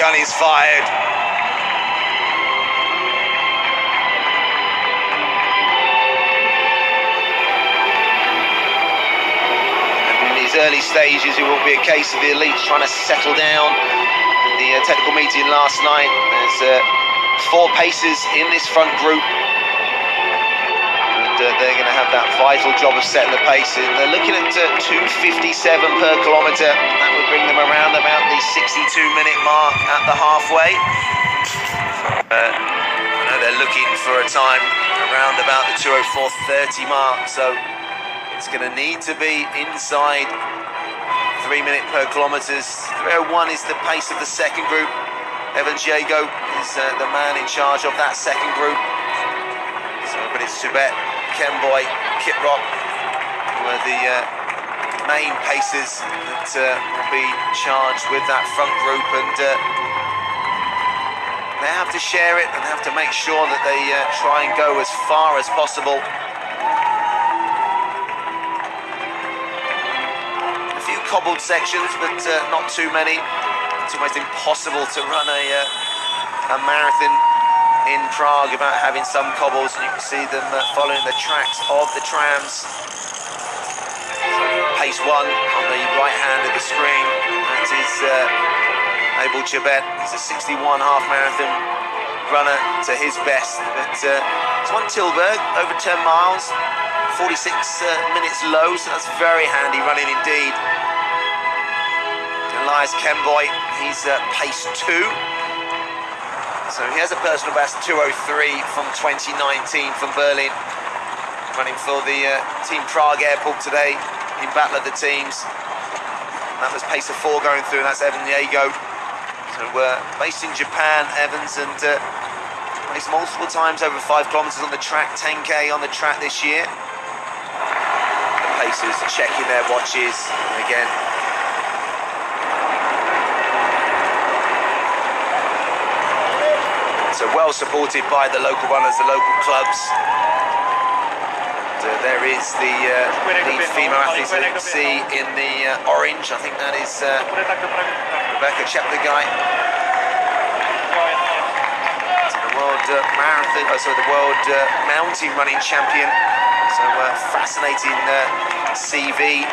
gun is fired. Early stages, it will be a case of the elites trying to settle down. In the technical meeting last night, there's 4 paces in this front group, and they're going to have that vital job of setting the pace. They're looking at 2:57 per kilometre. That would bring them around about the 62-minute mark at the halfway. I know they're looking for a time around about the 2:04:30 mark, so it's going to need to be inside 3 minutes per kilometres. 3:01 is the pace of the second group. Evan Diego is the man in charge of that second group. So, but it's Chebet, Kemboy, Kiprop who are the main pacers that will be charged with that front group, and they have to share it and have to make sure that they try and go as far as possible. Cobbled sections, but not too many. It's almost impossible to run a marathon in Prague without having some cobbles, and you can see them following the tracks of the trams. Pace 1 on the right hand of the screen, that is Abel Chebet. He's a 61 half marathon runner to his best. But it's won Tilburg, over 10 miles, 46 minutes low, so that's very handy running indeed. Elias Kemboy, he's pace 2. So he has a personal best 2:03 from 2019 from Berlin. Running for the Team Prague Airport today in Battle of the Teams. That was pace of 4 going through, and that's Evan Diego. So based in Japan, Evans, and raced multiple times over 5 kilometres on the track, 10k on the track this year. The pacers checking their watches again. So well supported by the local runners, the local clubs. And there is the lead female athlete that you can see in the orange. I think that is Rebecca Cheptegei. The world marathon, the world mountain running champion. So fascinating CV.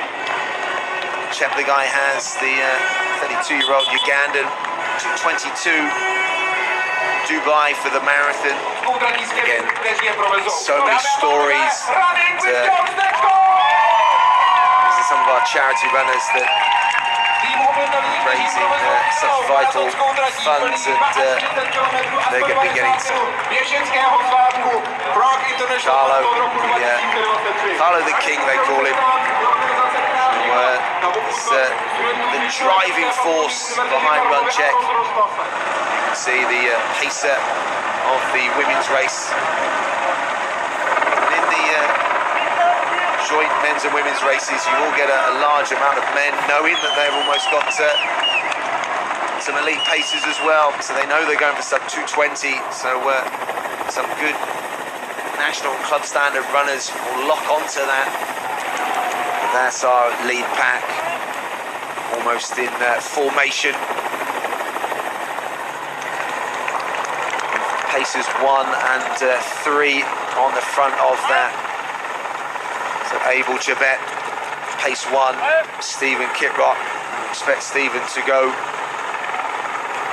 Cheptegei has the 32-year-old Ugandan, 2:22. Dubai for the marathon. Again, so many stories. And, these are some of our charity runners that raising such vital funds, and they're going to be getting some. Carlo the King, they call him. The driving force behind Run Check. See the pacer of the women's race. And in the joint men's and women's races, you will get a large amount of men knowing that they've almost got some elite pacers as well, so they know they're going for sub 2:20. So some good national club standard runners will lock onto that. And that's our lead pack, almost in formation. Pacers 1 and 3 on the front of that. So Abel Chebet, pace 1, Stephen Kiprop. Expect Stephen to go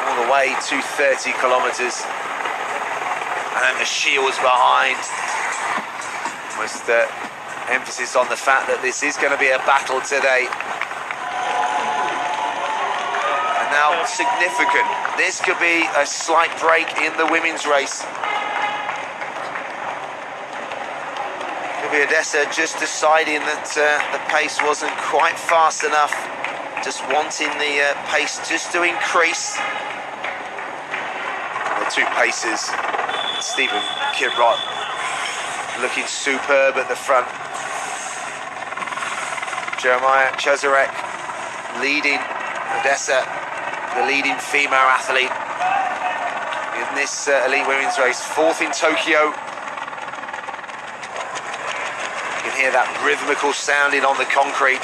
all the way to 30 kilometres. And the shields behind. Almost emphasis on the fact that this is going to be a battle today. Now, significant. This could be a slight break in the women's race. Could be Odessa just deciding that the pace wasn't quite fast enough. Just wanting the pace just to increase. The 2 pacers. Stephen Kiprop looking superb at the front. Jeremiah Chazarek leading Odessa, the leading female athlete in this elite women's race. 4th in Tokyo. You can hear that rhythmical sounding on the concrete.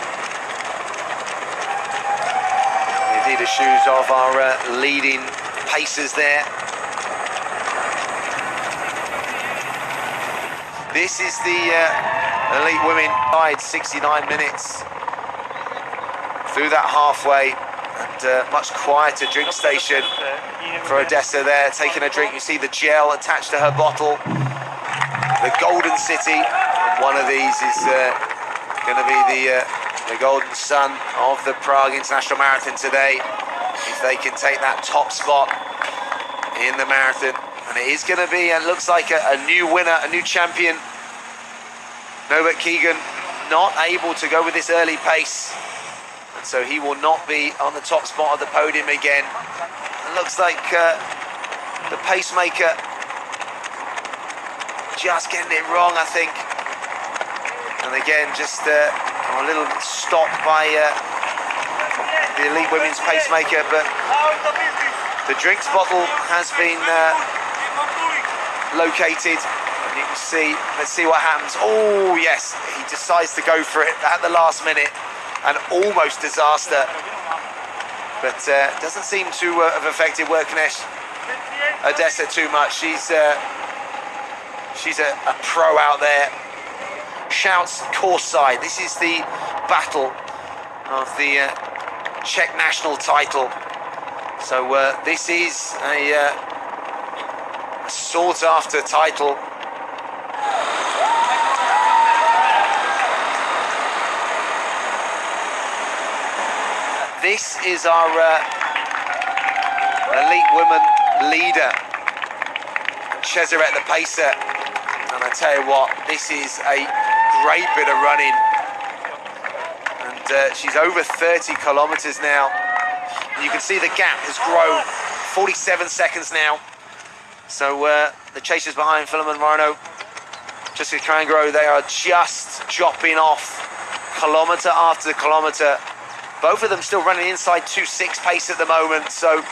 With Adidas shoes of our leading pacers there. This is the elite women side, 69 minutes through that halfway, and much quieter drink station for Odessa there, taking a drink. You see the gel attached to her bottle, the Golden City. One of these is going to be the golden son of the Prague International Marathon today, if they can take that top spot in the marathon. And it is going to be, and looks like a new winner, a new champion. Norbert Keegan not able to go with this early pace, and so he will not be on the top spot of the podium again. It looks like the pacemaker just getting it wrong, I think. And again, just a little stop by the elite women's pacemaker, but the drinks bottle has been located. You can see, let's see what happens. Oh yes, he decides to go for it at the last minute, and almost disaster. But doesn't seem to have affected Worknesh Odessa too much. She's a pro out there. Shouts course side. This is the battle of the Czech national title. So this is a sought after title. This is our elite women leader, Cesarette the pacer, and I tell you what, this is a great bit of running, and she's over 30 kilometers now. You can see the gap has grown, 47 seconds now. So the chasers behind Philemon Moreno, Jessica Crangro, they are just chopping off kilometer after kilometer. Both of them still running inside 2:06 pace at the moment, so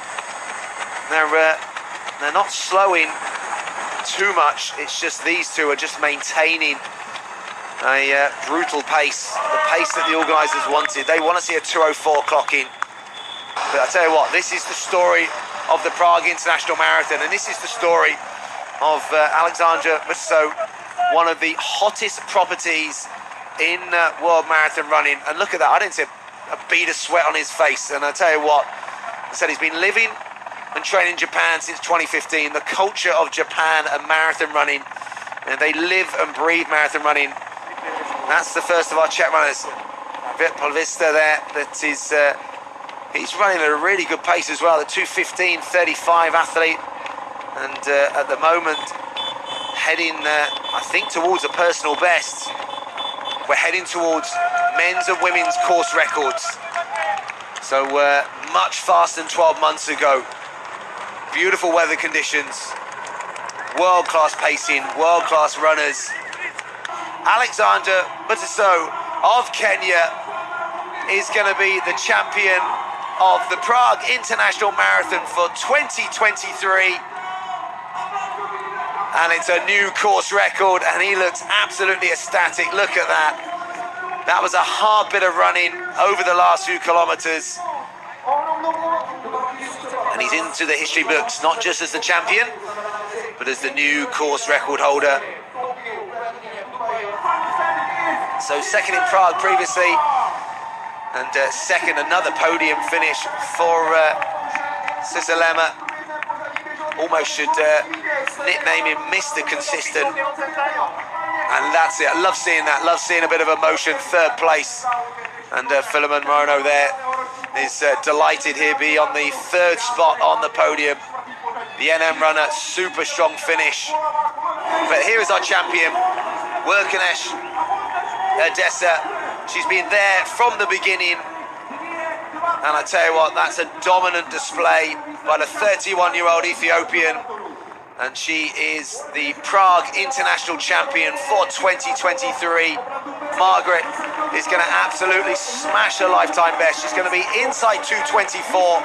they're not slowing too much. It's just these two are just maintaining a brutal pace, the pace that the organisers wanted. They want to see a 2:04 clocking. But I tell you what, this is the story of the Prague International Marathon, and this is the story of Alexandra Butisov, one of the hottest properties in world marathon running. And look at that, I didn't see a bead of sweat on his face. And I tell you what, I said he's been living and training in Japan since 2015. The culture of Japan and marathon running, and they live and breathe marathon running. That's the first of our Czech runners, Vit Polvista there, that is he's running at a really good pace as well, the 2:15.35 athlete, and at the moment heading I think towards a personal best. We're heading towards men's and women's course records, so much faster than 12 months ago. Beautiful weather conditions, world-class pacing, world-class runners. Alexandra Butisov of Kenya is going to be the champion of the Prague International Marathon for 2023. And it's a new course record, and he looks absolutely ecstatic. Look at that. That was a hard bit of running over the last few kilometers. And he's into the history books, not just as the champion, but as the new course record holder. So second in Prague previously, and second, another podium finish for Sisalema. Almost should nickname him Mr. Consistent. And that's it. I love seeing that. Love seeing a bit of emotion. Third place. And Philemon Moreno there is delighted he'll be on the third spot on the podium. The NM runner, super strong finish. But here is our champion, Worknesh Odessa. She's been there from the beginning. And I tell you what, that's a dominant display by the 31-year-old Ethiopian. And she is the Prague International Champion for 2023. Margaret is going to absolutely smash her lifetime best. She's going to be inside 2:24.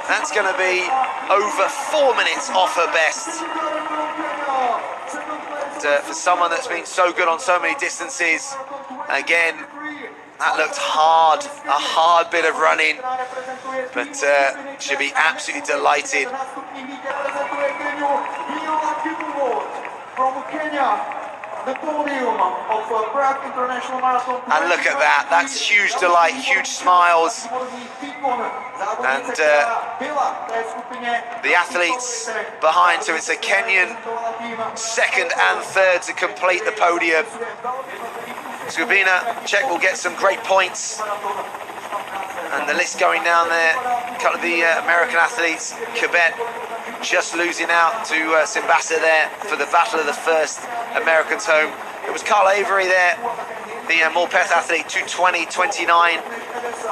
That's going to be over 4 minutes off her best. And, for someone that's been so good on so many distances, again, That looked hard, a hard bit of running, but should be absolutely delighted. From Kenya, the podium of Prague International Marathon. And look at that, that's huge delight, huge smiles. And the athletes behind, so it's a Kenyan second and third to complete the podium. Skupina Czech will get some great points. And the list going down there, a couple of the American athletes, Quebec just losing out to Simbasa there for the battle of the first Americans home. It was Carl Avery there, the Morpeth athlete, 2:20.29,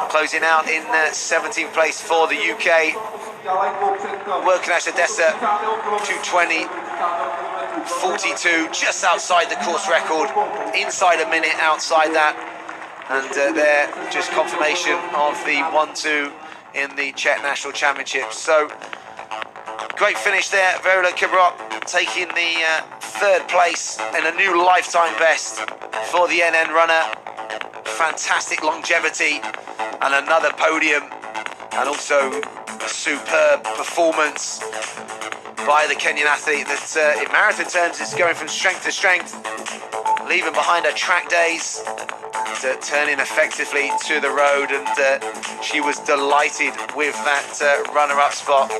closing out in 17th place for the UK. World Kanash Odessa, 2:20.42, just outside the course record, inside a minute outside that. And there, just confirmation of the 1-2 in the Czech National Championship. So, great finish there. Verola Kibrot taking the third place in a new lifetime best for the NN runner. Fantastic longevity and another podium, and also a superb performance by the Kenyan athlete that in marathon terms is going from strength to strength, leaving behind her track days, turning effectively to the road, and she was delighted with that runner-up spot.